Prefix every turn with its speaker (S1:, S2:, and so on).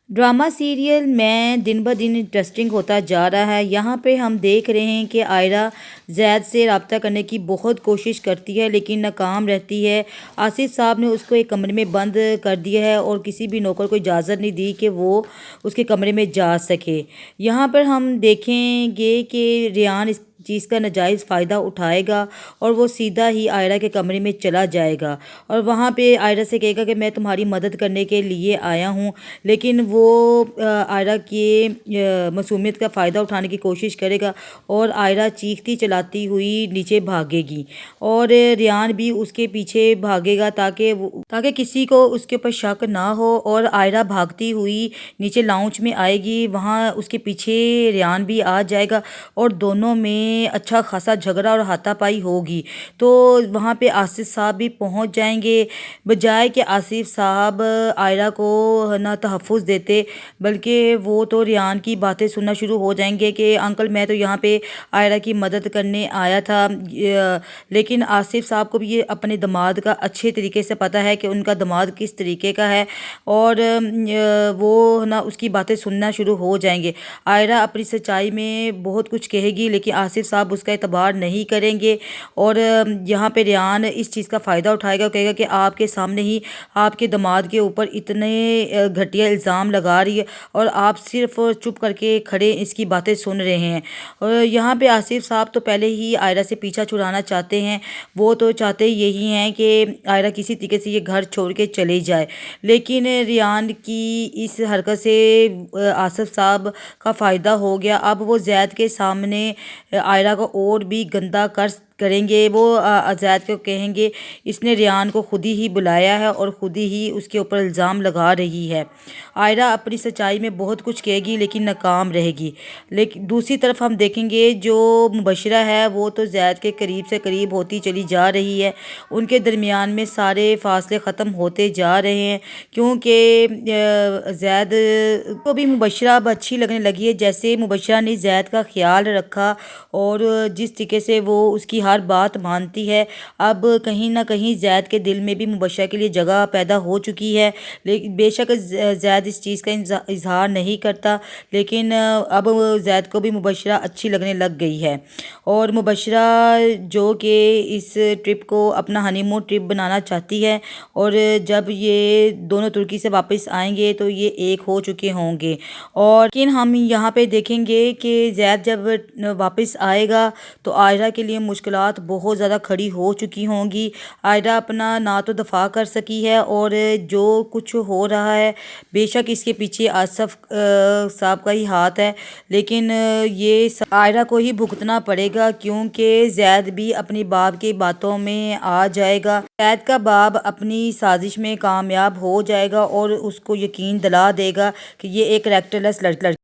S1: Drama serial में दिन ब दिन इंटरेस्टिंग होता जा रहा है। यहाँ पे हम देख रहे हैं कि आयरा ज़ैद से रब्ता करने की बहुत कोशिश करती है लेकिन नाकाम रहती है। आसिफ साहब ने उसको एक कमरे में बंद कर दिया है और किसी भी नौकर को इजाज़त नहीं दी कि वो उसके कमरे में जा सके। यहाँ पर हम देखेंगे कि रेहान इस चीज़ का नाजायज़ फ़ायदा उठाएगा और वो सीधा ही आयरा के कमरे में चला जाएगा और वहाँ पे आयरा से कहेगा कि मैं तुम्हारी मदद करने के लिए आया हूँ। लेकिन वो आयरा की मासूमियत का फ़ायदा उठाने की कोशिश करेगा और आयरा चीखती चलाती हुई नीचे भागेगी और रेहान भी उसके पीछे भागेगा ताकि किसी को उसके ऊपर शक ना हो। और आयरा भागती हुई नीचे लाउंज में आएगी, वहाँ उसके पीछे रेहान भी आ जाएगा और दोनों में अच्छा खासा झगड़ा और हाथापाई होगी। तो वहाँ पे आसिफ साहब भी पहुँच जाएंगे। बजाय कि आसिफ साहब आयरा को ना तहफ़्फ़ुज़ देते बल्कि वो तो रेहान की बातें सुनना शुरू हो जाएंगे कि अंकल मैं तो यहाँ पे आयरा की मदद करने आया था। लेकिन आसिफ साहब को भी ये अपने दामाद का अच्छे तरीके से पता है कि उनका दामाद किस तरीके का है और वो ना उसकी बातें सुनना शुरू हो जाएंगे। आयरा अपनी सच्चाई में बहुत कुछ कहेगी लेकिन आसिफ साहब उसका एतबार नहीं करेंगे और यहाँ पे रेहान इस चीज़ का फ़ायदा उठाएगा, कहेगा कि आपके सामने ही आपके दामाद के ऊपर इतने घटिया इल्ज़ाम लगा रही है और आप सिर्फ चुप करके खड़े इसकी बातें सुन रहे हैं। और यहाँ पे आसिफ साहब तो पहले ही आयरा से पीछा छुड़ाना चाहते हैं। वो तो चाहते यही हैं कि आयरा किसी तरीके से ये घर छोड़ के चले जाए, लेकिन रेहान की इस हरकत से आसिफ साहब का फ़ायदा हो गया। अब वो ज़ैद के सामने आयरा को और भी गंदा करेंगे। वो ज़ैद को कहेंगे इसने रेहान को खुद ही बुलाया है और ख़ुद ही उसके ऊपर इल्ज़ाम लगा रही है। आयरा अपनी सच्चाई में बहुत कुछ कहेगी लेकिन नाकाम रहेगी। लेकिन दूसरी तरफ हम देखेंगे जो मुबशरा है वो तो ज़ैद के करीब से करीब होती चली जा रही है। उनके दरमियान में सारे फासले ख़त्म होते जा रहे हैं क्योंकि ज़ैद को भी मुबशरा अब अच्छी लगने लगी है। जैसे मुबशरा ने ज़ैद का ख्याल रखा और जिस तरीके से वो उसकी हर बात मानती है, अब कहीं ना कहीं ज़ैद के दिल में भी मुबशरा के लिए जगह पैदा हो चुकी है। लेकिन बेशक ज़ैद इस चीज़ का इजहार नहीं करता, लेकिन अब ज़ैद को भी मुबशरा अच्छी लगने लग गई है। और मुबशरा जो कि इस ट्रिप को अपना हनीमून ट्रिप बनाना चाहती है और जब ये दोनों तुर्की से वापस आएंगे तो ये एक हो चुके होंगे। और लेकिन हम यहाँ पे देखेंगे कि ज़ैद जब वापस आएगा तो आयरा के लिए मुश्किलात बहुत ज़्यादा खड़ी हो चुकी होंगी। आयरा अपना ना तो दफ़ा कर सकी है और जो कुछ हो रहा है बेशक इसके पीछे आसिफ साहब का ही हाथ है, लेकिन ये आयरा को ही भुगतना पड़ेगा क्योंकि ज़ैद भी अपनी बाप की बातों में आ जाएगा। ज़ैद का बाप अपनी साजिश में कामयाब हो जाएगा और उसको यकीन दिला देगा कि ये एक कैरेक्टरलेस लड़की